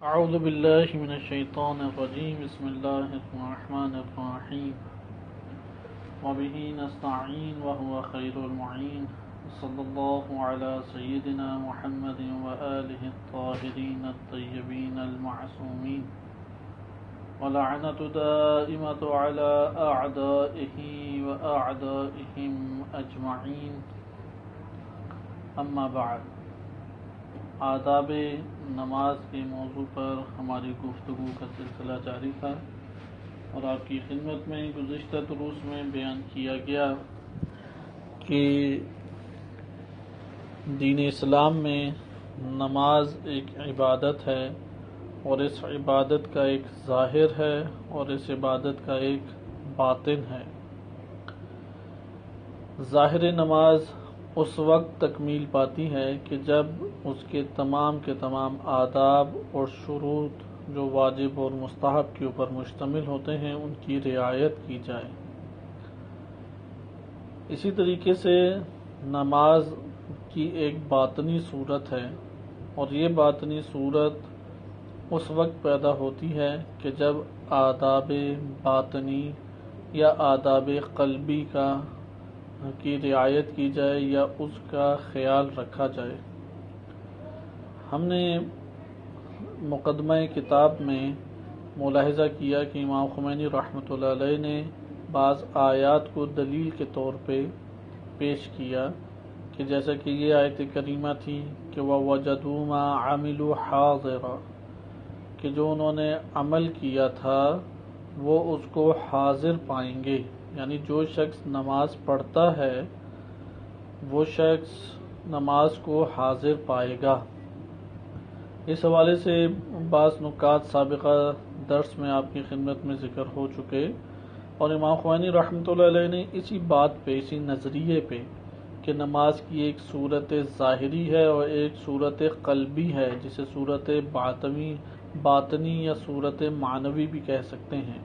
اعوذ باللہ من الشیطان الرجیم بسم اللہ الرحمن الرحیم وبہ نستعین وهو خیر المعین صلی اللہ علی سیدنا محمد وآلہ الطاہرین الطیبین المعصومین ولعنت دائمت علی اعدائہ واعدائہم اجمعین اما بعد۔ آداب نماز کے موضوع پر ہماری گفتگو کا سلسلہ جاری تھا اور آپ کی خدمت میں گزشتہ دروس میں بیان کیا گیا کہ دین اسلام میں نماز ایک عبادت ہے اور اس عبادت کا ایک ظاہر ہے اور اس عبادت کا ایک باطن ہے۔ ظاہر نماز اس وقت تکمیل پاتی ہے کہ جب اس کے تمام آداب اور شروط جو واجب اور مستحب کے اوپر مشتمل ہوتے ہیں ان کی رعایت کی جائے۔ اسی طریقے سے نماز کی ایک باطنی صورت ہے اور یہ باطنی صورت اس وقت پیدا ہوتی ہے کہ جب آداب باطنی یا آداب قلبی کی رعایت کی جائے یا اس کا خیال رکھا جائے۔ ہم نے مقدمہ کتاب میں ملاحظہ کیا کہ امام خمینی رحمۃ اللہ علیہ نے بعض آیات کو دلیل کے طور پہ پیش کیا کہ جیسا کہ یہ آیت کریمہ تھی کہ وَوَجَدُوا مَا عَمِلُوا حَاضِرًا، کہ جو انہوں نے عمل کیا تھا وہ اس کو حاضر پائیں گے، یعنی جو شخص نماز پڑھتا ہے وہ شخص نماز کو حاضر پائے گا۔ اس حوالے سے بعض نکات سابقہ درس میں آپ کی خدمت میں ذکر ہو چکے اور امام خمینی رحمۃ اللہ علیہ نے اسی بات پہ، اسی نظریے پہ کہ نماز کی ایک صورت ظاہری ہے اور ایک صورت قلبی ہے جسے صورت باطنی یا صورت معنوی بھی کہہ سکتے ہیں،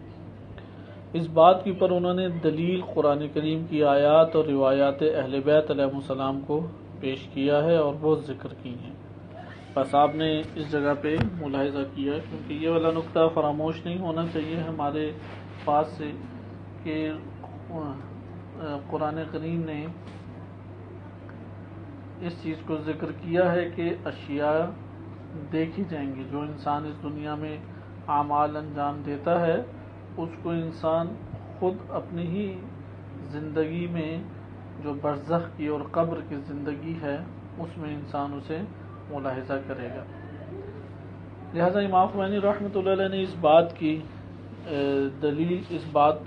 اس بات کے اوپر انہوں نے دلیل قرآن کریم کی آیات اور روایات اہل بیت علیہ السلام کو پیش کیا ہے اور وہ ذکر کی ہیں۔ بس آپ نے اس جگہ پہ ملاحظہ کیا کیونکہ یہ والا نقطہ فراموش نہیں ہونا چاہیے ہمارے پاس سے کہ قرآن کریم نے اس چیز کو ذکر کیا ہے کہ اشیاء دیکھی جائیں گی۔ جو انسان اس دنیا میں اعمال انجام دیتا ہے اس کو انسان خود اپنی ہی زندگی میں جو برزخ کی اور قبر کی زندگی ہے اس میں انسان اسے ملاحظہ کرے گا۔ لہذا امام خمینی رحمۃ اللہ علیہ نے اس بات کی دلیل، اس بات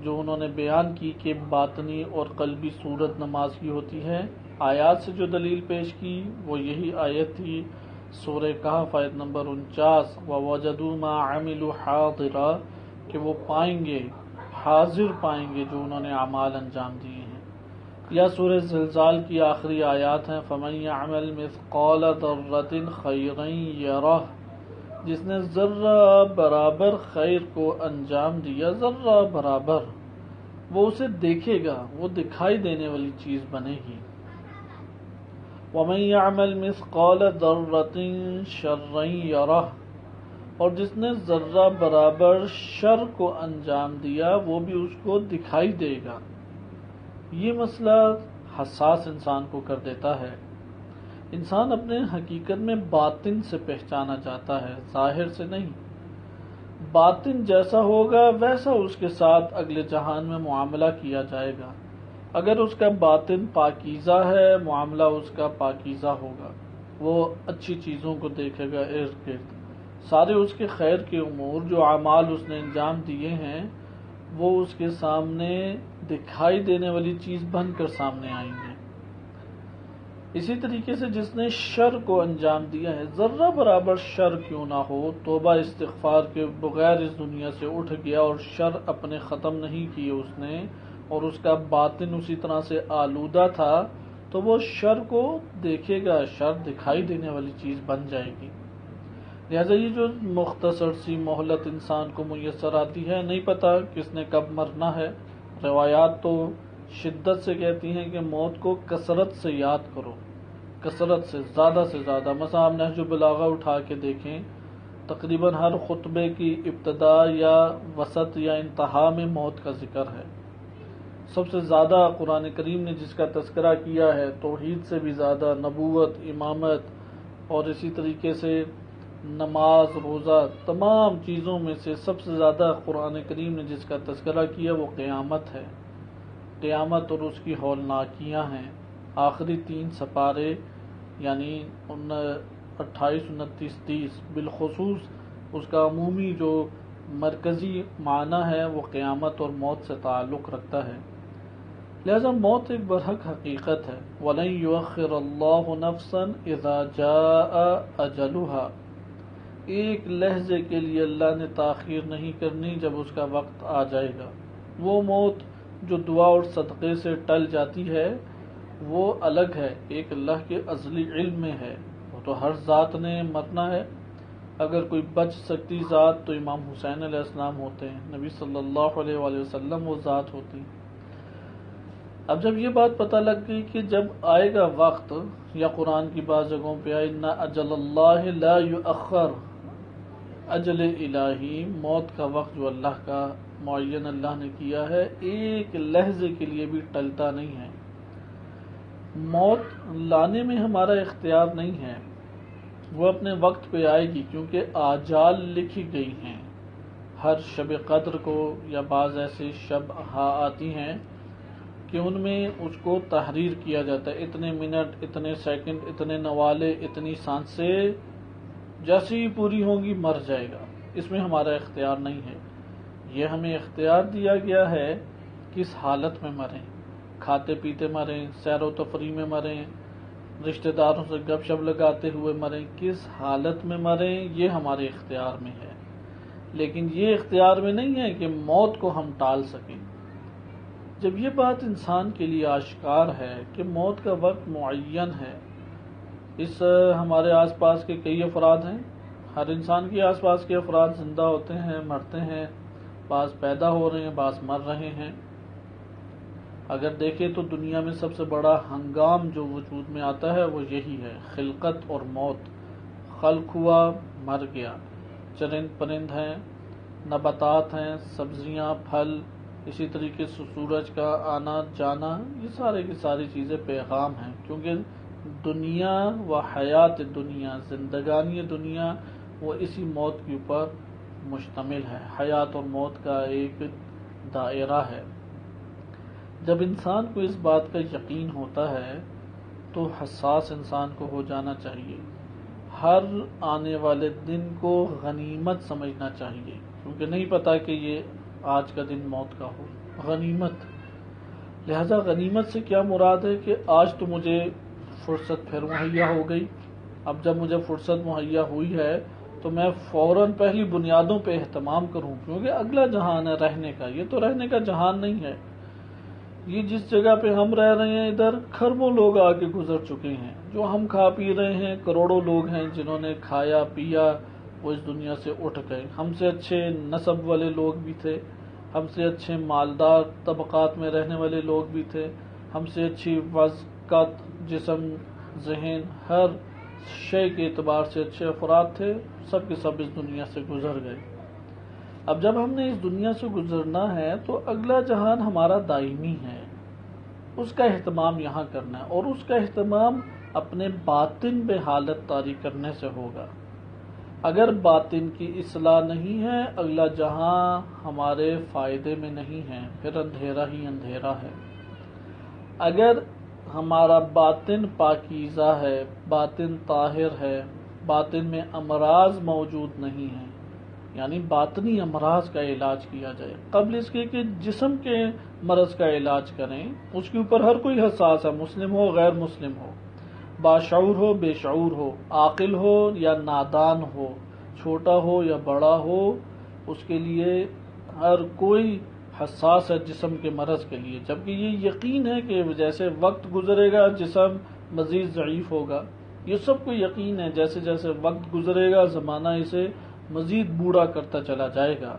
جو انہوں نے بیان کی کہ باطنی اور قلبی صورت نماز کی ہوتی ہے، آیات سے جو دلیل پیش کی وہ یہی آیت تھی سورہ کہف آیت نمبر 49 وَوَجَدُوا مَا عَمِلُوا حَاضِرًا، کہ وہ پائیں گے، حاضر پائیں گے جو انہوں نے اعمال انجام دیے ہیں۔ یا سورہ زلزال کی آخری آیات ہیں فَمَن يَعْمَلْ مِثْقَالَ ذَرَّةٍ خَيْرًا يَرَهُ، جس نے ذرہ برابر خیر کو انجام دیا، ذرہ برابر، وہ اسے دیکھے گا، وہ دکھائی دینے والی چیز بنے گی۔ وَمَن يَعْمَلْ مِثْقَالَ ذَرَّةٍ شَرًّا يَرَهُ، اور جس نے ذرہ برابر شر کو انجام دیا وہ بھی اس کو دکھائی دے گا۔ یہ مسئلہ حساس انسان کو کر دیتا ہے۔ انسان اپنے حقیقت میں باطن سے پہچانا جاتا ہے، ظاہر سے نہیں۔ باطن جیسا ہوگا ویسا اس کے ساتھ اگلے جہان میں معاملہ کیا جائے گا۔ اگر اس کا باطن پاکیزہ ہے معاملہ اس کا پاکیزہ ہوگا، وہ اچھی چیزوں کو دیکھے گا، ارد گرد سارے اس کے خیر کے امور جو اعمال اس نے انجام دیے ہیں وہ اس کے سامنے دکھائی دینے والی چیز بن کر سامنے آئیں گے۔ اسی طریقے سے جس نے شر کو انجام دیا ہے، ذرہ برابر شر کیوں نہ ہو، توبہ استغفار کے بغیر اس دنیا سے اٹھ گیا اور شر اپنے ختم نہیں کیے اس نے، اور اس کا باطن اسی طرح سے آلودہ تھا، تو وہ شر کو دیکھے گا، شر دکھائی دینے والی چیز بن جائے گی۔ لہذا یہ جو مختصر سی مہلت انسان کو میسر آتی ہے، نہیں پتہ کس نے کب مرنا ہے۔ روایات تو شدت سے کہتی ہیں کہ موت کو کثرت سے یاد کرو، کثرت سے زیادہ، مثلا آپ نہج البلاغہ اٹھا کے دیکھیں تقریباً ہر خطبے کی ابتدا یا وسط یا انتہا میں موت کا ذکر ہے۔ سب سے زیادہ قرآن کریم نے جس کا تذکرہ کیا ہے، توحید سے بھی زیادہ نبوت، امامت اور اسی طریقے سے نماز، روزہ، تمام چیزوں میں سے سب سے زیادہ قرآن کریم نے جس کا تذکرہ کیا وہ قیامت ہے۔ قیامت اور اس کی ہولناکیاں ہیں۔ آخری 3 سپارے یعنی 28، 29، 30 بالخصوص اس کا عمومی جو مرکزی معنی ہے وہ قیامت اور موت سے تعلق رکھتا ہے۔ لہذا موت ایک برحق حقیقت ہے۔ وَلَن يُؤَخِّرَ اللَّهُ نَفْسًا إِذَا جَاءَ أَجَلُهَا، ایک لحظے کے لیے اللہ نے تاخیر نہیں کرنی جب اس کا وقت آ جائے گا۔ وہ موت جو دعا اور صدقے سے ٹل جاتی ہے وہ الگ ہے، ایک اللہ کے ازلی علم میں ہے، وہ تو ہر ذات نے مرنا ہے۔ اگر کوئی بچ سکتی ذات تو امام حسین علیہ السلام ہوتے ہیں، نبی صلی اللہ علیہ وآلہ وسلم وہ ذات ہوتی۔ اب جب یہ بات پتہ لگ گئی کہ جب آئے گا وقت، یا قرآن کی بعض جگہوں پہ آئے اِنَّ أَجَلَ اللَّهِ لَا يُؤَخَّرُ، اجل الہی، موت کا وقت جو اللہ کا معین اللہ نے کیا ہے ایک لحظے کے لیے بھی ٹلتا نہیں ہے۔ موت لانے میں ہمارا اختیار نہیں ہے، وہ اپنے وقت پہ آئے گی کیونکہ آجال لکھی گئی ہیں۔ ہر شب قدر کو یا بعض ایسے شب آتی ہیں کہ ان میں اس کو تحریر کیا جاتا ہے، اتنے منٹ، اتنے سیکنڈ، اتنے نوالے، اتنی سانسیں جیسے ہی پوری ہوں گی مر جائے گا۔ اس میں ہمارا اختیار نہیں ہے۔ یہ ہمیں اختیار دیا گیا ہے کس حالت میں مریں، کھاتے پیتے مریں، سیر و تفریح میں مریں، رشتہ داروں سے گپ شپ لگاتے ہوئے مریں، کس حالت میں مریں یہ ہمارے اختیار میں ہے، لیکن یہ اختیار میں نہیں ہے کہ موت کو ہم ٹال سکیں۔ جب یہ بات انسان کے لیے آشکار ہے کہ موت کا وقت معین ہے، اس ہمارے آس پاس کے کئی افراد ہیں، ہر انسان کے آس پاس کے افراد زندہ ہوتے ہیں، مرتے ہیں، بعض پیدا ہو رہے ہیں، بعض مر رہے ہیں۔ اگر دیکھیں تو دنیا میں سب سے بڑا ہنگام جو وجود میں آتا ہے وہ یہی ہے، خلقت اور موت۔ خلق ہوا، مر گیا، چرند پرند ہیں، نباتات ہیں، سبزیاں، پھل، اسی طریقے سے سورج کا آنا جانا، یہ سارے کی ساری چیزیں پیغام ہیں، کیونکہ دنیا و حیات دنیا، زندگانی دنیا وہ اسی موت کے اوپر مشتمل ہے، حیات اور موت کا ایک دائرہ ہے۔ جب انسان کو اس بات کا یقین ہوتا ہے تو حساس انسان کو ہو جانا چاہیے، ہر آنے والے دن کو غنیمت سمجھنا چاہیے، کیونکہ نہیں پتا کہ یہ آج کا دن موت کا ہو۔ غنیمت، لہذا غنیمت سے کیا مراد ہے کہ آج تو مجھے فرصت پھر مہیا ہو گئی، اب جب مجھے فرصت مہیا ہوئی ہے تو میں فوراً پہلی بنیادوں پہ اہتمام کروں، کیونکہ اگلا جہان ہے رہنے کا، یہ تو رہنے کا جہان نہیں ہے۔ یہ جس جگہ پہ ہم رہ رہے ہیں ادھر کھربوں لوگ آگے گزر چکے ہیں، جو ہم کھا پی رہے ہیں کروڑوں لوگ ہیں جنہوں نے کھایا پیا وہ اس دنیا سے اٹھ گئے۔ ہم سے اچھے نسب والے لوگ بھی تھے، ہم سے اچھے مالدار طبقات میں رہنے والے لوگ بھی تھے، ہم سے اچھی وضاحت، جسم، ذہن، ہر شے کے اعتبار سے اچھے افراد تھے، سب کے سب اس دنیا سے گزر گئے۔ اب جب ہم نے اس دنیا سے گزرنا ہے تو اگلا جہان ہمارا دائمی ہے، اس کا اہتمام یہاں کرنا ہے، اور اس کا اہتمام اپنے باطن پہ حالت طاری کرنے سے ہوگا۔ اگر باطن کی اصلاح نہیں ہے اگلا جہاں ہمارے فائدے میں نہیں ہے، پھر اندھیرا ہی اندھیرا ہے۔ اگر ہمارا باطن پاکیزہ ہے، باطن طاہر ہے، باطن میں امراض موجود نہیں ہیں، یعنی باطنی امراض کا علاج کیا جائے قبل اس کے کہ جسم کے مرض کا علاج کریں، اس کے اوپر ہر کوئی حساس ہے، مسلم ہو غیر مسلم ہو، باشعور ہو بے شعور ہو، عاقل ہو یا نادان ہو، چھوٹا ہو یا بڑا ہو، اس کے لیے ہر کوئی حساس ہے جسم کے مرض کے لیے، جبکہ یہ یقین ہے کہ جیسے وقت گزرے گا جسم مزید ضعیف ہوگا، یہ سب کو یقین ہے، جیسے جیسے وقت گزرے گا زمانہ اسے مزید بوڑھا کرتا چلا جائے گا،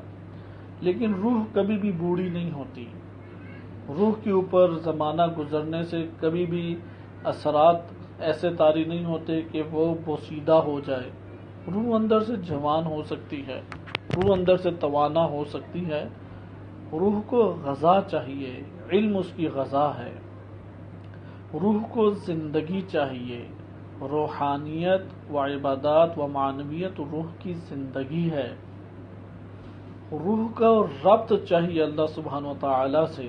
لیکن روح کبھی بھی بوڑھی نہیں ہوتی۔ روح کے اوپر زمانہ گزرنے سے کبھی بھی اثرات ایسے طاری نہیں ہوتے کہ وہ بوسیدہ ہو جائے، روح اندر سے جوان ہو سکتی ہے، روح اندر سے توانا ہو سکتی ہے. روح کو غذا چاہیے، علم اس کی غذا ہے. روح کو زندگی چاہیے، روحانیت و عبادات و معنویت روح کی زندگی ہے. روح کا ربط چاہیے اللہ سبحانہ و تعالی سے.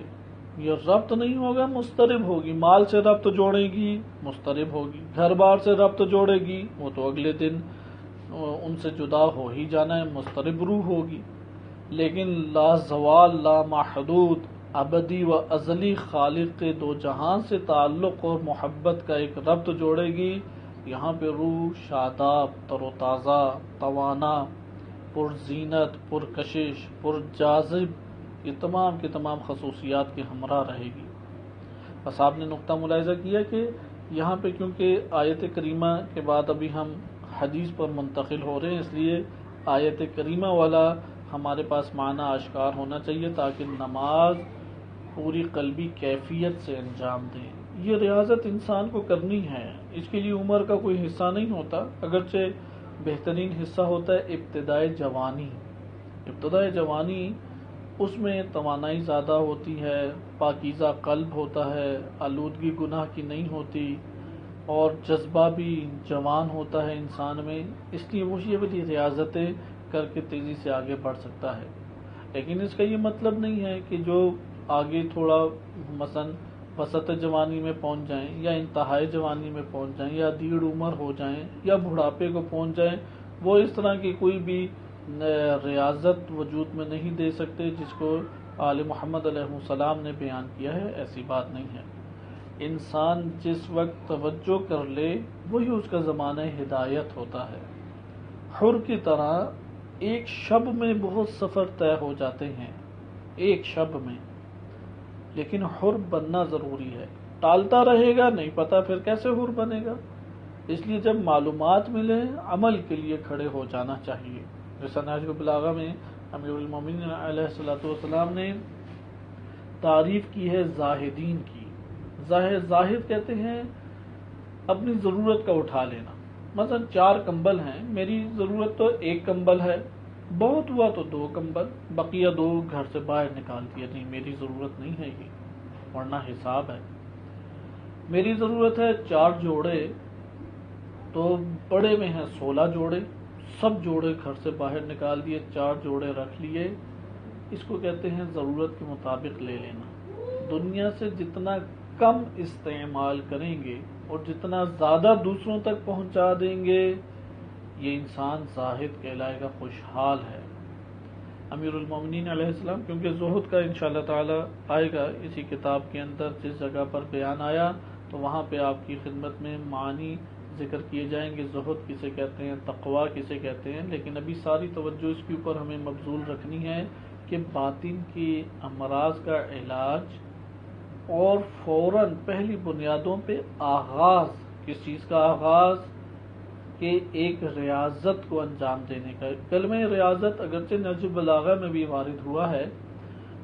یہ ربط نہیں ہوگا مضطرب ہوگی. مال سے ربط جوڑے گی مضطرب ہوگی، گھر بار سے ربط جوڑے گی وہ تو اگلے دن ان سے جدا ہو ہی جانا ہے، مضطرب روح ہوگی. لیکن لا زوال، لا محدود، ابدی و ازلی خالق کے دو جہاں سے تعلق اور محبت کا ایک ربط جوڑے گی. یہاں پہ روح شاداب، تر و تازہ، توانا، پر زینت، پر کشش، پر جاذب، یہ تمام کی تمام خصوصیات کے ہمراہ رہے گی. بس آپ نے نقطہ ملاحظہ کیا کہ یہاں پہ کیونکہ آیت کریمہ کے بعد ابھی ہم حدیث پر منتقل ہو رہے ہیں، اس لیے آیت کریمہ والا ہمارے پاس معنی آشکار ہونا چاہیے تاکہ نماز پوری قلبی کیفیت سے انجام دیں. یہ ریاضت انسان کو کرنی ہے، اس کے لیے عمر کا کوئی حصہ نہیں ہوتا، اگرچہ بہترین حصہ ہوتا ہے ابتدائے جوانی. ابتدائے جوانی اس میں توانائی زیادہ ہوتی ہے، پاکیزہ قلب ہوتا ہے، آلودگی گناہ کی نہیں ہوتی، اور جذبہ بھی جوان ہوتا ہے انسان میں. اس لیے وہ یہ بڑی ریاضتیں کر کے تیزی سے آگے بڑھ سکتا ہے. لیکن اس کا یہ مطلب نہیں ہے کہ جو آگے تھوڑا مثلا وسط جوانی میں پہنچ جائیں یا انتہائی جوانی میں پہنچ جائیں یا دیڑ عمر ہو جائیں یا بڑھاپے کو پہنچ جائیں، وہ اس طرح کی کوئی بھی ریاضت وجود میں نہیں دے سکتے جس کو آل محمد علیہ السلام نے بیان کیا ہے. ایسی بات نہیں ہے. انسان جس وقت توجہ کر لے وہی اس کا زمانہ ہدایت ہوتا ہے. حر کی طرح ایک شب میں بہت سفر طے ہو جاتے ہیں، ایک شب میں، لیکن حر بننا ضروری ہے. ٹالتا رہے گا نہیں پتا پھر کیسے حر بنے گا. اس لیے جب معلومات ملے عمل کے لیے کھڑے ہو جانا چاہیے. جیسا نہج البلاغہ میں امیر المومنین علیہ الصلوۃ والسلام نے تعریف کی ہے زاہدین کی. زاہد کہتے ہیں اپنی ضرورت کا اٹھا لینا. مثلا 4 کمبل ہیں، میری ضرورت تو 1 کمبل ہے، بہت ہوا تو 2 کمبل، بقیہ 2 گھر سے باہر نکال دیا. نہیں، میری ضرورت نہیں ہے یہ، ورنہ حساب ہے. میری ضرورت ہے 4 جوڑے، تو بڑے میں ہیں 16 جوڑے، سب جوڑے گھر سے باہر نکال دیے، 4 جوڑے رکھ لیے. اس کو کہتے ہیں ضرورت کے مطابق لے لینا. دنیا سے جتنا کم استعمال کریں گے اور جتنا زیادہ دوسروں تک پہنچا دیں گے، یہ انسان زاہد کہلائے گا، خوشحال ہے. امیر المومنین علیہ السلام، کیونکہ زہد کا انشاءاللہ تعالی آئے گا اسی کتاب کے اندر، جس جگہ پر بیان آیا تو وہاں پہ آپ کی خدمت میں معنی ذکر کیے جائیں گے. زہد کسے کہتے ہیں، تقویٰ کسے کہتے ہیں. لیکن ابھی ساری توجہ اس کے اوپر ہمیں مبذول رکھنی ہے کہ باطن کی امراض کا علاج اور فوراً پہلی بنیادوں پہ آغاز، کس چیز کا آغاز، کہ ایک ریاضت کو انجام دینے کا. کلمہ ریاضت اگرچہ نہج البلاغہ میں بھی وارد ہوا ہے،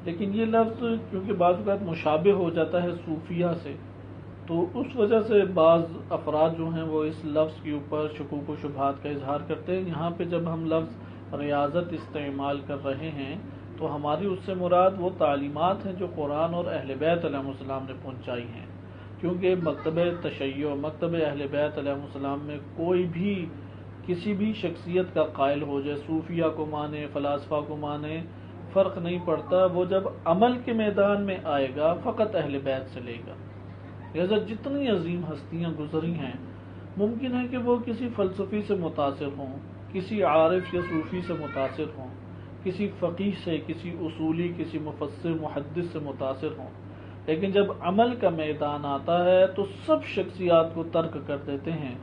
لیکن یہ لفظ کیونکہ بعض اوقات مشابہ ہو جاتا ہے صوفیہ سے، تو اس وجہ سے بعض افراد جو ہیں وہ اس لفظ کے اوپر شکوک و شبہات کا اظہار کرتے ہیں. یہاں پہ جب ہم لفظ ریاضت استعمال کر رہے ہیں تو ہماری اس سے مراد وہ تعلیمات ہیں جو قرآن اور اہل بیت علیہ السلام نے پہنچائی ہیں. کیونکہ مکتب تشیع، مکتب اہل بیت علیہ السلام میں کوئی بھی کسی بھی شخصیت کا قائل ہو جائے، صوفیہ کو مانے، فلاسفہ کو مانے، فرق نہیں پڑتا. وہ جب عمل کے میدان میں آئے گا فقط اہل بیت سے لے گا. لہذا جتنی عظیم ہستیاں گزری ہیں، ممکن ہے کہ وہ کسی فلسفی سے متاثر ہوں، کسی عارف یا صوفی سے متاثر ہوں، کسی فقیہ سے، کسی اصولی، کسی مفسر محدث سے متاثر ہوں. لیکن جب عمل کا میدان آتا ہے تو سب شخصیات کو ترک کر دیتے ہیں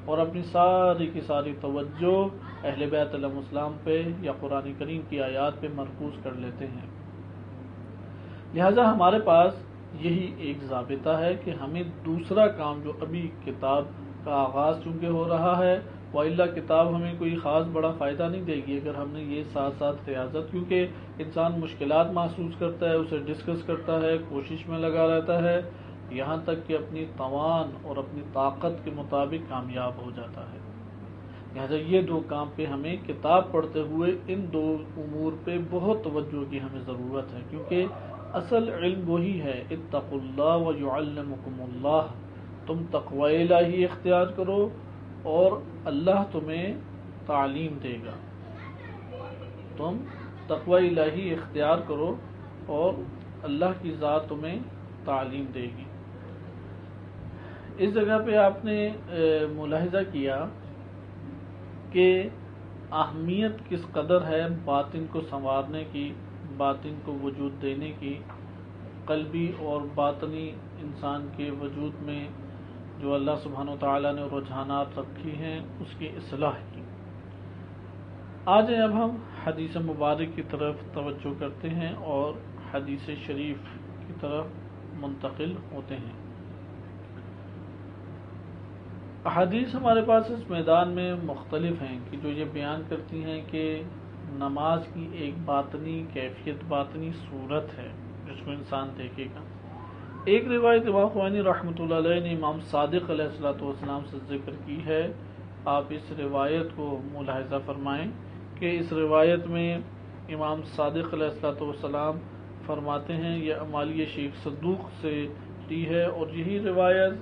اور اپنی ساری کی ساری توجہ اہل بیت علیہ السلام پہ یا قرآن کریم کی آیات پہ مرکوز کر لیتے ہیں. لہذا ہمارے پاس یہی ایک ضابطہ ہے کہ ہمیں دوسرا کام جو ابھی کتاب کا آغاز چونکہ ہو رہا ہے، وَإِلَّا کتاب ہمیں کوئی خاص بڑا فائدہ نہیں دے گی اگر ہم نے یہ ساتھ ساتھ ریاضت، کیونکہ انسان مشکلات محسوس کرتا ہے، اسے ڈسکس کرتا ہے، کوشش میں لگا رہتا ہے، یہاں تک کہ اپنی توان اور اپنی طاقت کے مطابق کامیاب ہو جاتا ہے. لہذا یہ دو کام پہ ہمیں کتاب پڑھتے ہوئے ان دو امور پہ بہت توجہ کی ہمیں ضرورت ہے، کیونکہ اصل علم وہی ہے، اتقوا اللہ ویعلمکم اللہ، تم تقوی الہی اختیار کرو اور اللہ تمہیں تعلیم دے گا، تم تقوی الہی اختیار کرو اور اللہ کی ذات تمہیں تعلیم دے گی۔ اس جگہ پہ آپ نے ملاحظہ کیا کہ اہمیت کس قدر ہے باطن کو سنوارنے کی، باطن کو وجود دینے کی، قلبی اور باطنی انسان کے وجود میں جو اللہ سبحانہ و تعالیٰ نے رجحانات رکھی ہیں اس کی اصلاح کی۔ آج اب ہم حدیث مبارک کی طرف توجہ کرتے ہیں اور حدیث شریف کی طرف منتقل ہوتے ہیں۔ احادیث ہمارے پاس اس میدان میں مختلف ہیں کہ جو یہ بیان کرتی ہیں کہ نماز کی ایک باطنی کیفیت، باطنی صورت ہے جس کو انسان دیکھے گا۔ ایک روایت امام خوانی رحمۃ اللہ علیہ نے امام صادق علیہ السلام سے ذکر کی ہے، آپ اس روایت کو ملاحظہ فرمائیں کہ اس روایت میں امام صادق علیہ السلام فرماتے ہیں، یہ امالیہ شیخ صدوق سے لی ہے اور یہی روایت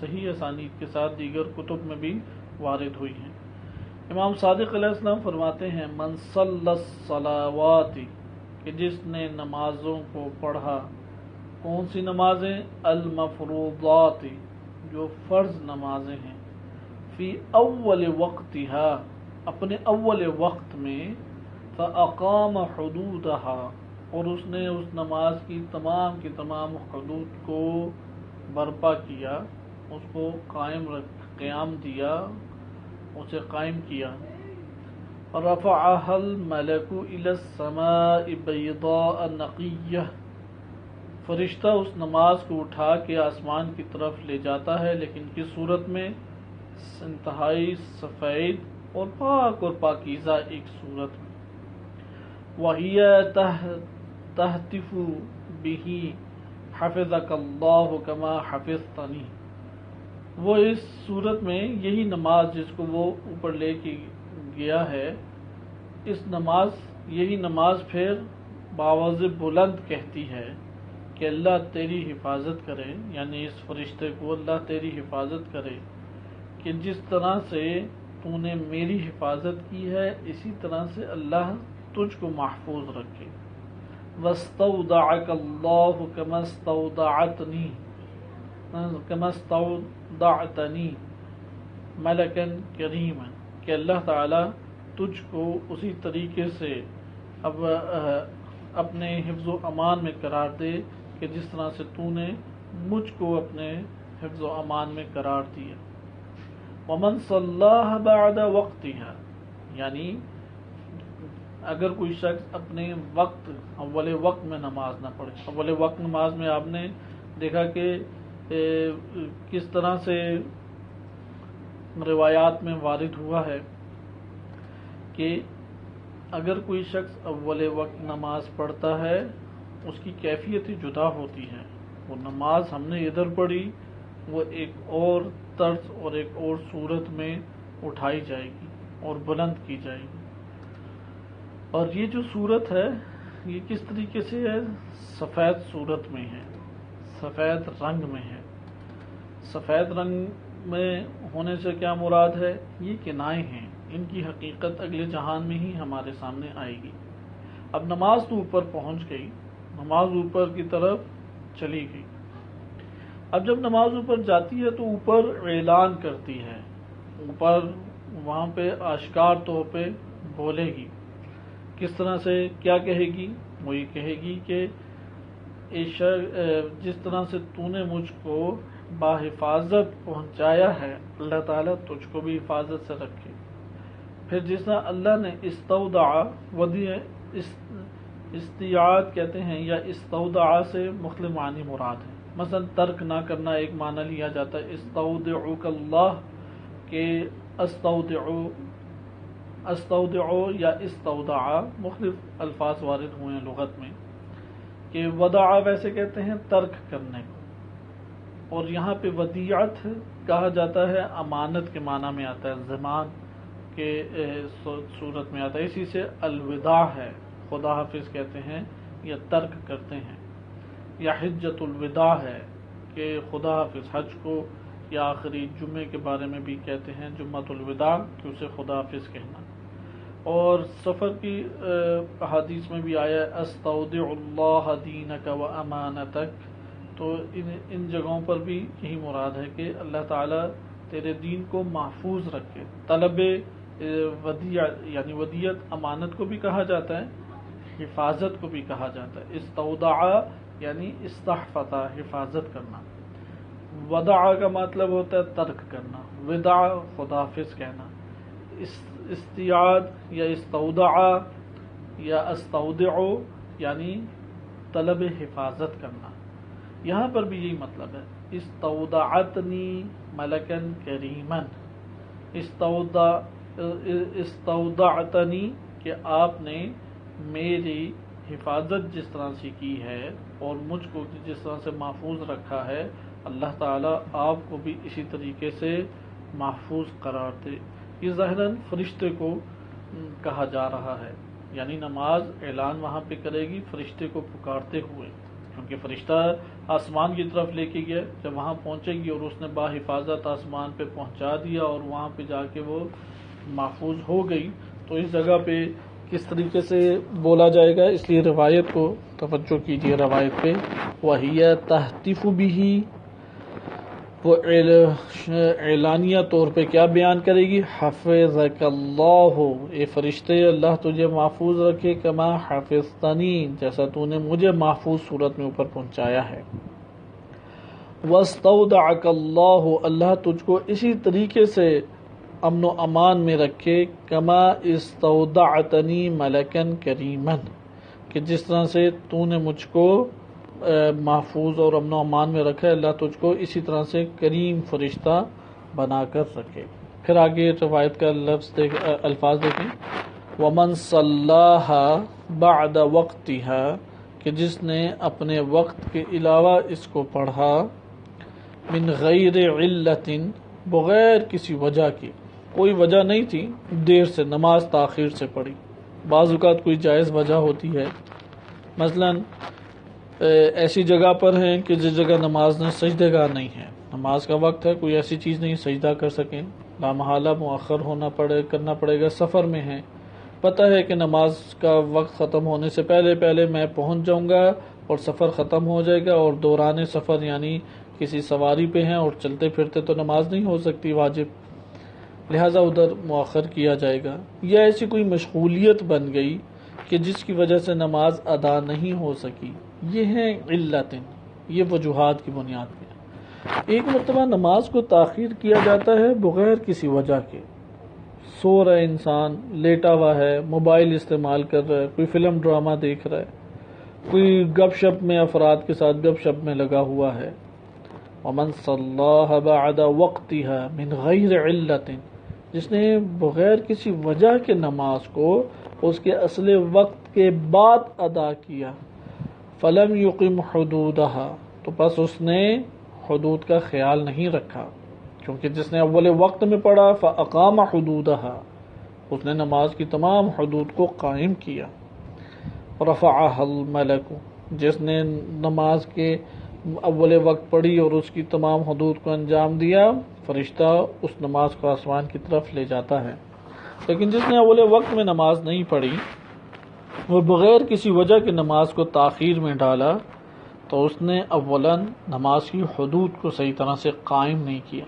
صحیح اسانید کے ساتھ دیگر کتب میں بھی وارد ہوئی ہیں۔ امام صادق علیہ السلام فرماتے ہیں، من صلی الصلاوات، کہ جس نے نمازوں کو پڑھا، کون سی نمازیں؟ المفروضات، جو فرض نمازیں ہیں، فی اول وقتها، اپنے اول وقت میں، فاقام حدودها، اور اس نے اس نماز کی تمام حدود کو برپا کیا، اس کو قیام دیا، اسے قائم کیا، رفعها الملک الی السماء بیضاء نقیہ، فرشتہ اس نماز کو اٹھا کے آسمان کی طرف لے جاتا ہے، لیکن کس صورت میں؟ انتہائی سفید اور پاک اور پاکیزہ ایک صورت میں۔ وَهِيَ تَهْتِفُ بِهِ حَفِظَكَ اللَّهُ كَمَا حَفِظْتَنِي، وہ اس صورت میں یہی نماز جس کو وہ اوپر لے کے گیا ہے، یہی نماز پھر باواز بلند کہتی ہے کہ اللہ تیری حفاظت کرے، یعنی اس فرشتے کو اللہ تیری حفاظت کرے کہ جس طرح سے تو نے میری حفاظت کی ہے اسی طرح سے اللہ تجھ کو محفوظ رکھے۔ وَاسْتَوْدَعَكَ اللَّهُ كَمَا اسْتَوْدَعْتَنِي مَلَكًا كَرِيمًا، کہ اللہ تعالیٰ تجھ کو اسی طریقے سے اب اپنے حفظ و امان میں قرار دے کہ جس طرح سے تو نے مجھ کو اپنے حفظ و امان میں قرار دیا۔ وَمَنْ صَلَّاهَا بَعْدَ وَقْتِهَا، یعنی اگر کوئی شخص اپنے وقت اول وقت میں نماز نہ پڑھے، اول وقت نماز میں آپ نے دیکھا کہ کس طرح سے روایات میں وارد ہوا ہے کہ اگر کوئی شخص اول وقت نماز پڑھتا ہے اس کی کیفیت ہی جدا ہوتی ہے، وہ نماز ہم نے ادھر پڑھی وہ ایک اور طرز اور ایک اور صورت میں اٹھائی جائے گی اور بلند کی جائے گی۔ اور یہ جو صورت ہے یہ کس طریقے سے ہے؟ سفید صورت میں ہے، سفید رنگ میں ہے۔ سفید رنگ میں ہونے سے کیا مراد ہے؟ یہ کنائے ہیں، ان کی حقیقت اگلے جہان میں ہی ہمارے سامنے آئے گی۔ اب نماز تو اوپر پہنچ گئی، نماز اوپر کی طرف چلی گئی، اب جب نماز اوپر جاتی ہے تو اوپر اعلان کرتی ہے، اوپر وہاں پہ آشکار طور پہ بولے گی، کس طرح سے کیا کہے گی؟ وہ یہ کہے گی کہ جس طرح سے تو نے مجھ کو باحفاظت پہنچایا ہے اللہ تعالیٰ تجھ کو بھی حفاظت سے رکھے۔ پھر جس طرح اللہ نے استودع ودیع استیعاد کہتے ہیں یا استودع سے مختلف معنی مراد ہیں، مثلا ترک نہ کرنا ایک معنی لیا جاتا ہے، استودعک اللہ کہ استودعو یا استودع مختلف الفاظ وارد ہوئے ہیں لغت میں، کہ ودع ویسے کہتے ہیں ترک کرنے کو، اور یہاں پہ ودیعت کہا جاتا ہے امانت کے معنی میں آتا ہے، ضمان کہ صورت میں آتا ہے. اسی سے الوداع ہے، خدا حافظ کہتے ہیں یا ترک کرتے ہیں، یا حجت الوداع ہے کہ خدا حافظ. حج کو یا آخری جمعے کے بارے میں بھی کہتے ہیں جمعۃ الوداع، کہ اسے خدا حافظ کہنا. اور سفر کی احادیث میں بھی آیا استودع اللہ دینک و امانتک. تو ان جگہوں پر بھی یہی مراد ہے کہ اللہ تعالیٰ تیرے دین کو محفوظ رکھے. طلب ودیع یعنی ودیعت امانت کو بھی کہا جاتا ہے، حفاظت کو بھی کہا جاتا ہے. استودع یعنی استحفظ، حفاظت کرنا. ودع کا مطلب ہوتا ہے ترک کرنا، وداع خدا حافظ کہنا. استیعاد یا استودع یا استودع یعنی طلب حفاظت کرنا. یہاں پر بھی یہی مطلب ہے. استودعتنی ملکن کریمن، استودعتنی کہ آپ نے میری حفاظت جس طرح سے کی ہے اور مجھ کو جس طرح سے محفوظ رکھا ہے، اللہ تعالیٰ آپ کو بھی اسی طریقے سے محفوظ قرار دے. یہ ظاہراً فرشتے کو کہا جا رہا ہے، یعنی نماز اعلان وہاں پہ کرے گی فرشتے کو پکارتے ہوئے، کیونکہ فرشتہ آسمان کی طرف لے کے گیا. جب وہاں پہنچے گی اور اس نے باحفاظت آسمان پہ پہنچا دیا اور وہاں پہ جا کے وہ محفوظ ہو گئی، تو اس جگہ پہ کس طریقے سے بولا جائے گا. اس لیے روایت کو توجہ کیجیے. روایت پہ وَهِيَ تَهْتِفُ بِهِ، وہ اعلانیہ طور پہ کیا بیان کرے گی؟ حفظک اللہ، اے فرشتے اللہ تجھے محفوظ رکھے، کما حفظتنی، جیسا تو نے مجھے محفوظ صورت میں اوپر پہنچایا ہے. واستودعک اللہ، اللہ تجھ کو اسی طریقے سے امن و امان میں رکھے، کما استودعتنی ملکن کریمن، کہ جس طرح سے تو نے مجھ کو محفوظ اور امن و امان میں رکھا ہے، اللہ تجھ کو اسی طرح سے کریم فرشتہ بنا کر رکھے. پھر آگے روایت کا الفاظ دیکھیں. وَمَنْ صَلَّاهَا بَعْدَ وَقْتِهَا، کہ جس نے اپنے وقت کے علاوہ اس کو پڑھا، من غیر علت، بغیر کسی وجہ کی، کوئی وجہ نہیں تھی دیر سے نماز تاخیر سے پڑھی. بعض اوقات کوئی جائز وجہ ہوتی ہے، مثلا ایسی جگہ پر ہیں کہ جس جگہ نماز میں سجدہ گاہ نہیں ہے، نماز کا وقت ہے، کوئی ایسی چیز نہیں سجدہ کر سکیں، لامحالہ مؤخر کرنا پڑے گا. سفر میں ہیں، پتہ ہے کہ نماز کا وقت ختم ہونے سے پہلے میں پہنچ جاؤں گا اور سفر ختم ہو جائے گا، اور دوران سفر یعنی کسی سواری پہ ہیں اور چلتے پھرتے تو نماز نہیں ہو سکتی واجب، لہٰذا ادھر مؤخر کیا جائے گا. یا ایسی کوئی مشغولیت بن گئی کہ جس کی وجہ سے نماز ادا نہیں ہو سکی. یہ ہیں علتیں، یہ وجوہات کی بنیاد پہ. ایک مرتبہ نماز کو تاخیر کیا جاتا ہے بغیر کسی وجہ کے. سو رہا ہے انسان، لیٹا ہوا ہے، موبائل استعمال کر رہا ہے، کوئی فلم ڈرامہ دیکھ رہا ہے، کوئی گپ شپ میں افراد کے ساتھ گپ شپ میں لگا ہوا ہے. وَمَنْ صَلَّاهَا بَعْدَ وَقْتِهَا مِنْ غَيْرِ عِلَّةٍ، جس نے بغیر کسی وجہ کے نماز کو اس کے اصل وقت کے بعد ادا کیا، فَلَمْ يُقِمْ حُدُودَهَا، تو پس اس نے حدود کا خیال نہیں رکھا، کیونکہ جس نے اول وقت میں پڑھا فَأَقَامَ حُدُودَهَا، اس نے نماز کی تمام حدود کو قائم کیا. رَفَعَهَا الْمَلَكُ، جس نے نماز کے اول وقت پڑھی اور اس کی تمام حدود کو انجام دیا، فرشتہ اس نماز کو آسمان کی طرف لے جاتا ہے. لیکن جس نے اول وقت میں نماز نہیں پڑھی، وہ بغیر کسی وجہ کے نماز کو تاخیر میں ڈالا، تو اس نے اولاً نماز کی حدود کو صحیح طرح سے قائم نہیں کیا.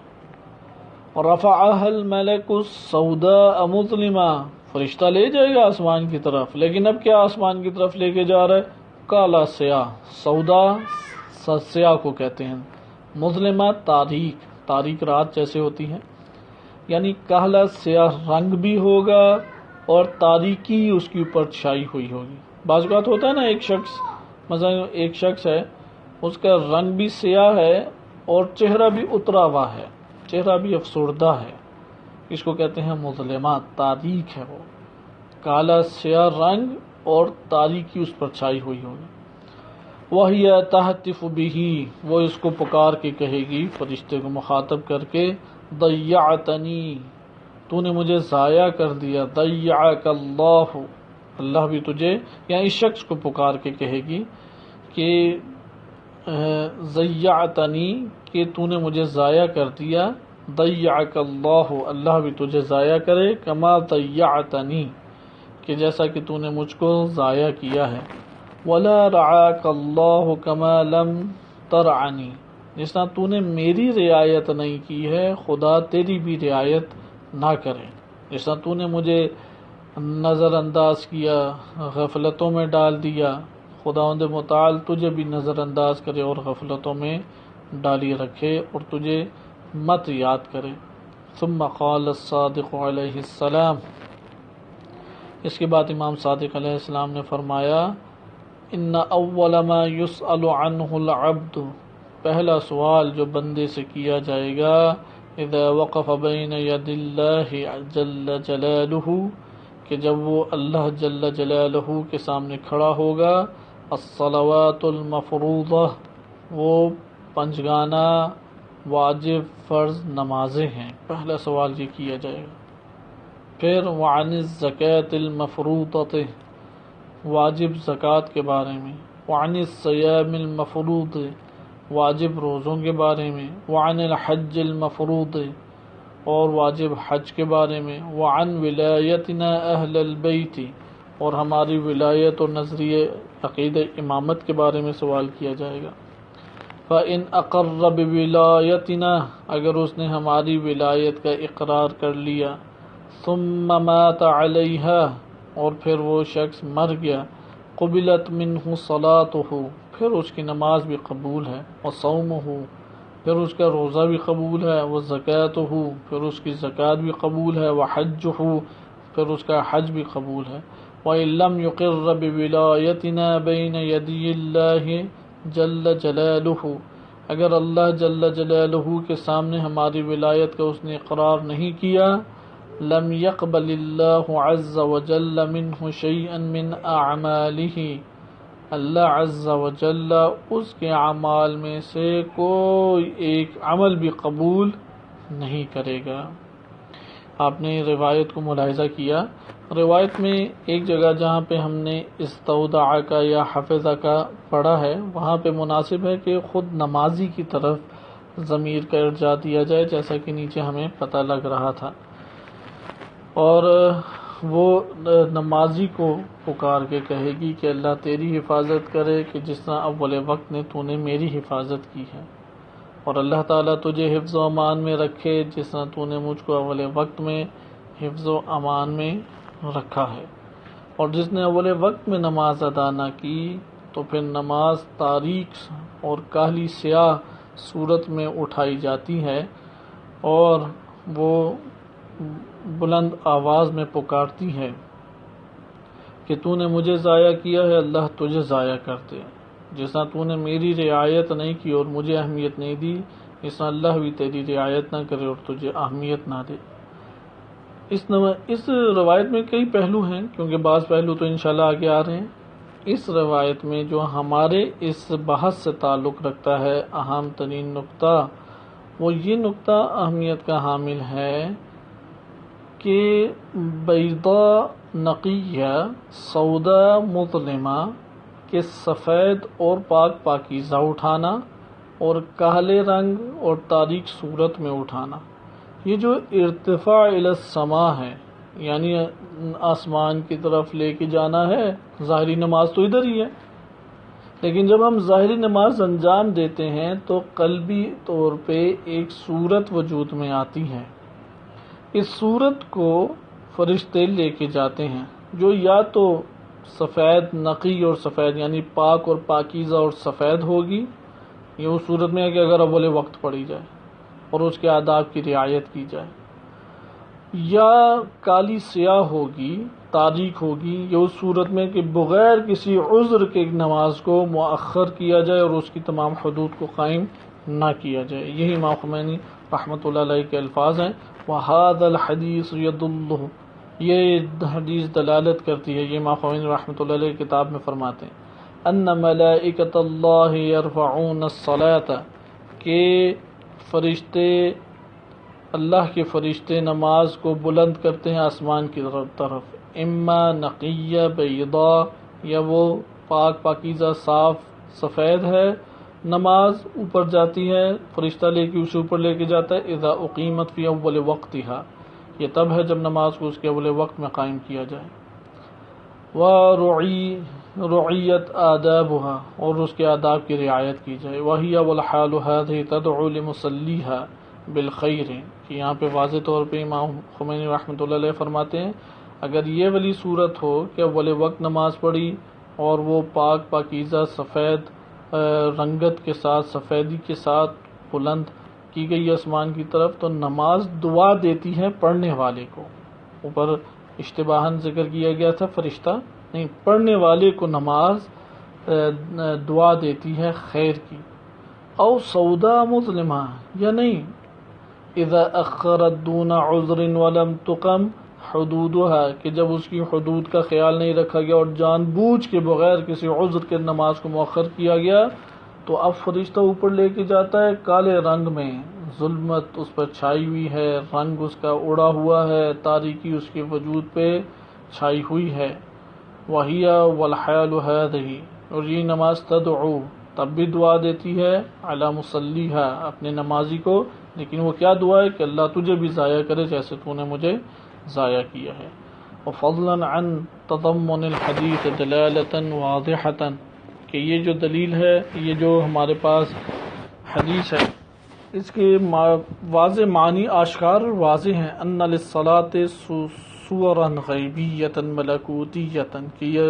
رَفَعَهَا الْمَلَكُ السَّوْدَاءَ مُظْلِمًا، فرشتہ لے جائے گا آسمان کی طرف، لیکن اب کیا آسمان کی طرف لے کے جا رہا ہے؟ کالا سیاہ. سودا سیاہ کو کہتے ہیں، مظلمہ تاریک رات جیسے ہوتی ہے، یعنی کالا سیاہ رنگ بھی ہوگا اور تاریکی اس کے اوپر چھائی ہوئی ہوگی. بعض اوقات ہوتا ہے نا، ایک شخص ہے، اس کا رنگ بھی سیاہ ہے اور چہرہ بھی اترا ہوا ہے، چہرہ بھی افسردہ ہے، اس کو کہتے ہیں مظلمہ، تاریک ہے وہ، کالا سیاہ رنگ اور تاریکی اس پر چھائی ہوئی ہوگی. وَهِيَ تَهْتِفُ بِهِ، وہ اس کو پکار کے کہے گی، فرشتے کو مخاطب کر کے، ضَيَّعْتَنِي، تو نے مجھے ضائع کر دیا، ضیعک اللہ، اللہ بھی تجھے، یا اس شخص کو پکار کے کہے گی کہ ضیعتنی، کہ تو نے مجھے ضائع کر دیا، ضیعک اللہ، اللہ بھی تجھے ضائع کرے، کما ضیعتنی، کہ جیسا کہ تو نے مجھ کو ضائع کیا ہے، ولا رعاک اللہ کما لم ترعنی، جس طرح تو نے میری رعایت نہیں کی ہے خدا تیری بھی رعایت نہ کرے، جس طرح تو نے مجھے نظر انداز کیا، غفلتوں میں ڈال دیا، خداوند متعال تجھے بھی نظر انداز کرے اور غفلتوں میں ڈالی رکھے اور تجھے مت یاد کرے۔ ثم قال الصادق علیہ السلام، اس کے بعد امام صادق علیہ السلام نے فرمایا، ان اول ما يسأل عنہ العبد، پہلا سوال جو بندے سے کیا جائے گا، اذا وقف بین ید اللہ جل جلالہ، کہ جب وہ اللہ جل جلالہ کے سامنے کھڑا ہوگا، الصلوات المفروضہ، وہ پنجگانہ واجب فرض نمازیں ہیں، پہلا سوال یہ کیا جائے گا۔ پھر وعن الزکاة المفروضہ، واجب زکوٰۃ کے بارے میں، وعن الصیام المفروض، واجب روزوں کے بارے میں، وعن الحج المفروض، اور واجب حج کے بارے میں، وعن ولایتنا اہل البیت، اور ہماری ولایت اور نظریہ عقید امامت کے بارے میں سوال کیا جائے گا۔ فَإِنْ أَقَرَّ بِوِلَایَتِنَا، اگر اس نے ہماری ولایت کا اقرار کر لیا، ثُمَّ مَاتَ عَلَيْهَا، اور پھر وہ شخص مر گیا، قُبِلَتْ مِنْهُ صَلَاتُهُ، پھر اس کی نماز بھی قبول ہے، وَصَوْمُهُ، پھر اس کا روزہ بھی قبول ہے، وَزَكَاتُهُ، پھر اس کی زکوٰۃ بھی قبول ہے، وَحَجُّهُ، پھر اس کا حج بھی قبول ہے، وَإِن لَّمْ يُقِرَّ بِوِلَایَتِنَا بَيْنَ يَدِيِ اللَّهِ جَلَّ جَلَالُهُ، اگر اللہ جل جلالہ کے سامنے ہماری ولایت کا اس نے اقرار نہیں کیا، لم يقبل اللہ عز وجل منہ شیئا من اعمالہ، اللہ عز وجل اس کے اعمال میں سے کوئی ایک عمل بھی قبول نہیں کرے گا۔ آپ نے روایت کو ملاحظہ کیا، روایت میں ایک جگہ جہاں پہ ہم نے استودع کا یا حفظہ کا پڑھا ہے، وہاں پہ مناسب ہے کہ خود نمازی کی طرف ضمیر کا ارجاع دیا جائے، جیسا کہ نیچے ہمیں پتہ لگ رہا تھا، اور وہ نمازی کو پکار کے کہے گی کہ اللہ تیری حفاظت کرے، کہ جس طرح اول وقت نے تو نے میری حفاظت کی ہے، اور اللہ تعالیٰ تجھے حفظ و امان میں رکھے جس طرح تو نے مجھ کو اول وقت میں حفظ و امان میں رکھا ہے۔ اور جس نے اول وقت میں نماز ادا نہ کی تو پھر نماز تاریک اور کالی سیاہ صورت میں اٹھائی جاتی ہے، اور وہ بلند آواز میں پکارتی ہے کہ تو نے مجھے ضائع کیا ہے، اللہ تجھے ضائع کر دے، جس طرح تو نے میری رعایت نہیں کی اور مجھے اہمیت نہیں دی، اس طرح اللہ بھی تیری رعایت نہ کرے اور تجھے اہمیت نہ دے۔ اس روایت میں کئی پہلو ہیں، کیونکہ بعض پہلو تو انشاءاللہ آگے آ رہے ہیں۔ اس روایت میں جو ہمارے اس بحث سے تعلق رکھتا ہے اہم ترین نقطہ، وہ یہ نقطہ اہمیت کا حامل ہے کہ بیضاء نقیہ سودا مظلمہ کے سفید اور پاک پاکیزہ اٹھانا اور کالے رنگ اور تاریک صورت میں اٹھانا، یہ جو ارتفاع الی السماء ہے، یعنی آسمان کی طرف لے کے جانا ہے، ظاہری نماز تو ادھر ہی ہے، لیکن جب ہم ظاہری نماز انجام دیتے ہیں تو قلبی طور پہ ایک صورت وجود میں آتی ہے، اس صورت کو فرشتے لے کے جاتے ہیں، جو یا تو سفید نقی اور سفید یعنی پاک اور پاکیزہ اور سفید ہوگی، یہ اس صورت میں ہے کہ اگر اول وقت پڑھی جائے اور اس کے آداب کی رعایت کی جائے، یا کالی سیاہ ہوگی، تاریک ہوگی، یہ اس صورت میں کہ بغیر کسی عذر کے نماز کو مؤخر کیا جائے اور اس کی تمام حدود کو قائم نہ کیا جائے۔ یہی امام خمینی رحمۃ اللہ علیہ کے الفاظ ہیں، وَهَذَا الْحَدِيثُ يَدُلُّ، یہ حدیث دلالت کرتی ہے، یہ امام خمینی رحمۃ اللہ علیہ کتاب میں فرماتے ہیں، أَنَّ مَلَائِكَةَ اللَّهِ يَرْفَعُونَ الصَّلَاةَ، کہ فرشتے اللہ کے فرشتے نماز کو بلند کرتے ہیں آسمان کی طرف، اما نقیہ بیضاء، یا وہ پاک پاکیزہ صاف سفید ہے، نماز اوپر جاتی ہے، فرشتہ لے کے اسے اوپر لے کے جاتا ہے، اذا اقیمت فی اول وقتها، یہ تب ہے جب نماز کو اس کے اول وقت میں قائم کیا جائے، رعیت آدابها، اور اس کے آداب کی رعایت کی جائے، وہی والحال هذه تدعو لمصلیها بالخیر، کہ یہاں پہ واضح طور پہ امام خمینی رحمۃ اللہ علیہ فرماتے ہیں اگر یہ والی صورت ہو کہ اول وقت نماز پڑھی اور وہ پاک پاکیزہ سفید رنگت کے ساتھ، سفیدی کے ساتھ بلند کی گئی آسمان کی طرف، تو نماز دعا دیتی ہے پڑھنے والے کو، اوپر اشتباہاً ذکر کیا گیا تھا فرشتہ نہیں، پڑھنے والے کو نماز دعا دیتی ہے خیر کی، او سودا مظلمہ، یا نہیں، اذا اخرت دون عذر ولم تقم حدودها، کہ جب اس کی حدود کا خیال نہیں رکھا گیا اور جان بوجھ کے بغیر کسی عذر کے نماز کو مؤخر کیا گیا، تو اب فرشتہ اوپر لے کے جاتا ہے کالے رنگ میں، ظلمت اس پر چھائی ہوئی ہے، رنگ اس کا اڑا ہوا ہے، تاریکی اس کے وجود پہ چھائی ہوئی ہے، وہی والحال هذه، اور یہ نماز تدعو، تب بھی دعا دیتی ہے علی مصلیھا، اپنے نمازی کو، لیکن وہ کیا دعا ہے کہ اللہ تجھے بھی ضائع کرے جیسے تو نے مجھے ضائع کیا ہے، وفضلا عن تضمن الحدیث دلالتا واضحتا، کہ یہ جو دلیل ہے، یہ جو ہمارے پاس حدیث ہے، اس کے واضح معنی آشکار اور واضح ہیں، ان للصلاۃ صورا غیبیتا ملکوتیتا، کہ یہ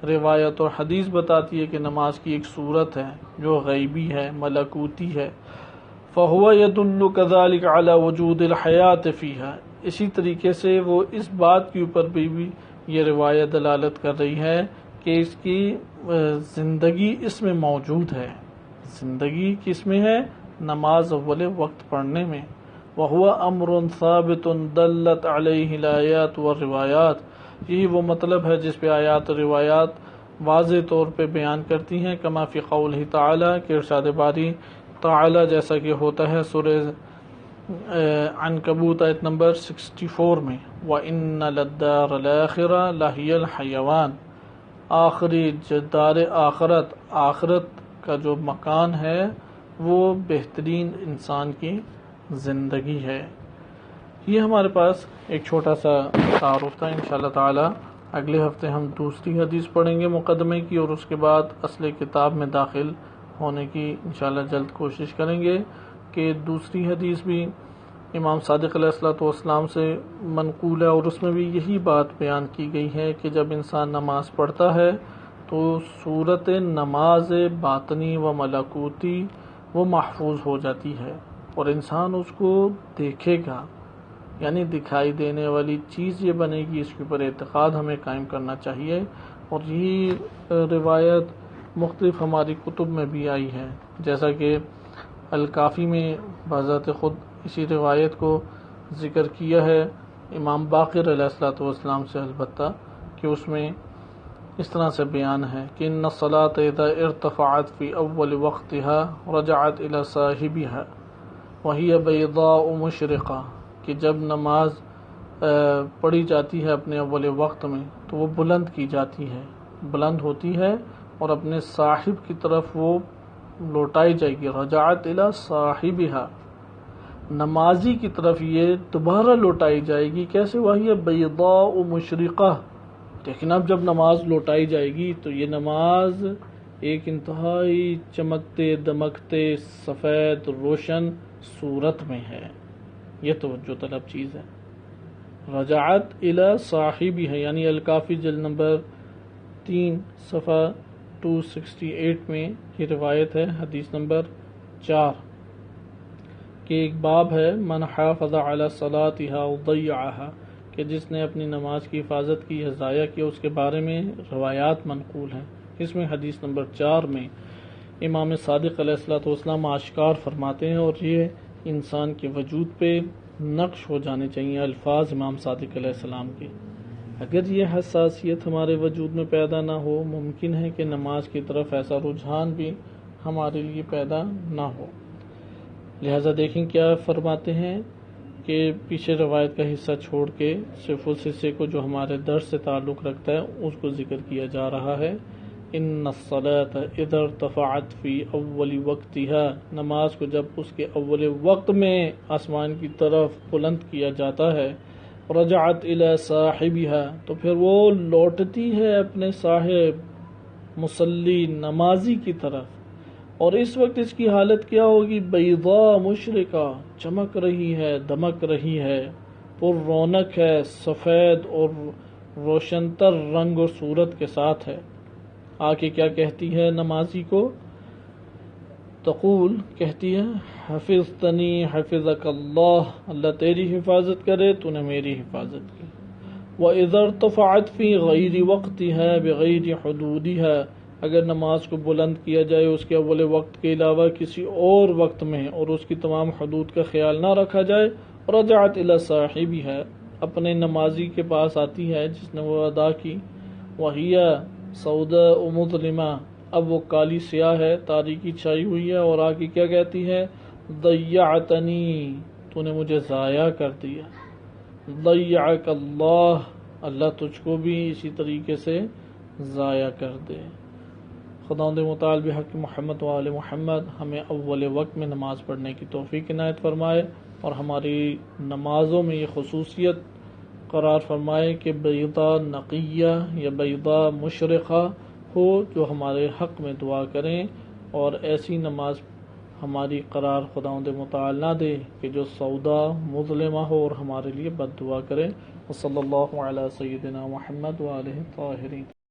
روایت اور حدیث بتاتی ہے کہ نماز کی ایک صورت ہے جو غیبی ہے، ملکوتی ہے، فَهُوَ يَدُلُّ كَذَلِكَ عَلَى وُجُودِ الْحَيَاةِ فِيهَا، اسی طریقے سے وہ اس بات کے اوپر بھی یہ روایت دلالت کر رہی ہے کہ اس کی زندگی اس میں موجود ہے، زندگی کس میں ہے؟ نماز اول وقت پڑھنے میں، وَهُوَ أَمْرٌ ثَابِتٌ دَلَّتْ عَلَيْهِ الْآيَاتُ وَالرِّوَایَاتُ، یہی وہ مطلب ہے جس پہ آیات و روایات واضح طور پہ بیان کرتی ہیں، کما فی قولہ تعالی، کہ ارشاد باری تعالی جیسا کہ ہوتا ہے سورہ عنکبوت آیت نمبر 64 میں، وَإِنَّ لَلدَّارَ الْآخِرَةَ لَهِيَ الْحَيَوَانُ، آخری دار آخرت، آخرت کا جو مکان ہے وہ بہترین انسان کی زندگی ہے۔ یہ ہمارے پاس ایک چھوٹا سا تعارف تھا، انشاءاللہ تعالی اگلے ہفتے ہم دوسری حدیث پڑھیں گے مقدمے کی، اور اس کے بعد اصل کتاب میں داخل ہونے کی انشاءاللہ جلد کوشش کریں گے کہ دوسری حدیث بھی امام صادق علیہ الصلوۃ والسلام سے منقول ہے، اور اس میں بھی یہی بات بیان کی گئی ہے کہ جب انسان نماز پڑھتا ہے تو صورت نماز باطنی و ملکوتی وہ محفوظ ہو جاتی ہے، اور انسان اس کو دیکھے گا، یعنی دکھائی دینے والی چیز یہ بنے گی، اس کے اوپر اعتقاد ہمیں قائم کرنا چاہیے، اور یہی روایت مختلف ہماری کتب میں بھی آئی ہے، جیسا کہ الکافی میں بذات خود اسی روایت کو ذکر کیا ہے امام باقر علیہ الصلوۃ والسلام سے، البتہ کہ اس میں اس طرح سے بیان ہے کہ ان الصلاۃ اذا ارتفعت فی اول وقتها رجعت الى صاحبها وهي بیضاء مشرقہ، کہ جب نماز پڑھی جاتی ہے اپنے اول وقت میں تو وہ بلند کی جاتی ہے، بلند ہوتی ہے اور اپنے صاحب کی طرف وہ لوٹائی جائے گی، رجعت الى صاحبها، نمازی کی طرف یہ دوبارہ لوٹائی جائے گی، کیسے؟ وہی بیضاء مشرقہ، لیکن اب جب نماز لوٹائی جائے گی تو یہ نماز ایک انتہائی چمکتے دمکتے سفید روشن صورت میں ہے، یہ توجہ طلب چیز ہے۔ رجعت الى صاحبها، یعنی الکافی جلد نمبر 3 صفحہ 268 میں یہ روایت ہے، حدیث نمبر 4، کہ ایک باب ہے من حافظ علی صلاتها وضیعها، کہ جس نے اپنی نماز کی حفاظت کی یا ضائع کیا، اس کے بارے میں روایات منقول ہیں۔ اس میں حدیث نمبر 4 میں امام صادق علیہ الصلوۃ والسلام آشکار فرماتے ہیں، اور یہ انسان کے وجود پہ نقش ہو جانے چاہیے الفاظ امام صادق علیہ السلام کے۔ اگر یہ حساسیت ہمارے وجود میں پیدا نہ ہو، ممکن ہے کہ نماز کی طرف ایسا رجحان بھی ہمارے لیے پیدا نہ ہو۔ لہذا دیکھیں کیا فرماتے ہیں، کہ پیچھے روایت کا حصہ چھوڑ کے صرف اس حصے کو جو ہمارے درس سے تعلق رکھتا ہے اس کو ذکر کیا جا رہا ہے۔ ان الصلاة اذا ارتفعت فی اول وقتها، نماز کو جب اس کے اول وقت میں آسمان کی طرف بلند کیا جاتا ہے، رجعت الی صاحبها، تو پھر وہ لوٹتی ہے اپنے صاحب مصلی نمازی کی طرف، اور اس وقت اس کی حالت کیا ہوگی؟ بیضاء مشرقہ، چمک رہی ہے، دمک رہی ہے، پر رونق ہے، سفید اور روشنتر رنگ اور صورت کے ساتھ ہے۔ آگے کیا کہتی ہے نمازی کو؟ تقول، کہتی ہے، حفظتنی حفظک اللہ، اللہ تیری حفاظت کرے، تو نے میری حفاظت کی۔ وَإِذَا ارْتَفَعَتْ فِي غَيْرِ وَقْتِهَا بِغَيْرِ حُدُودِهَا، اگر نماز کو بلند کیا جائے اس کے اول وقت کے علاوہ کسی اور وقت میں اور اس کی تمام حدود کا خیال نہ رکھا جائے، رجعت الی صاحبها، اپنے نمازی کے پاس آتی ہے جس نے وہ ادا کی، وَهِيَ سَوْدَاءُ مُظْلِمَةٌ، اب وہ کالی سیاہ ہے، تاریکی چھائی ہوئی ہے، اور آگے کیا کہتی ہے؟ ضیعتنی، تو نے مجھے ضائع کر دیا۔ ضیعک اللہ، اللہ تجھ کو بھی اسی طریقے سے ضائع کر دے۔ خداوند متعال بحق محمد و آل محمد ہمیں اول وقت میں نماز پڑھنے کی توفیق عنایت فرمائے، اور ہماری نمازوں میں یہ خصوصیت قرار فرمائے کہ بیضاء نقیہ یا بیضاء مشرقہ ہو، جو ہمارے حق میں دعا کریں، اور ایسی نماز ہماری قرار خداوند متعال نہ دے کہ جو سودا مظلمہ ہو اور ہمارے لیے بد دعا کرے۔ وصلی اللہ علی سیدنا محمد و آلہ الطاہرین۔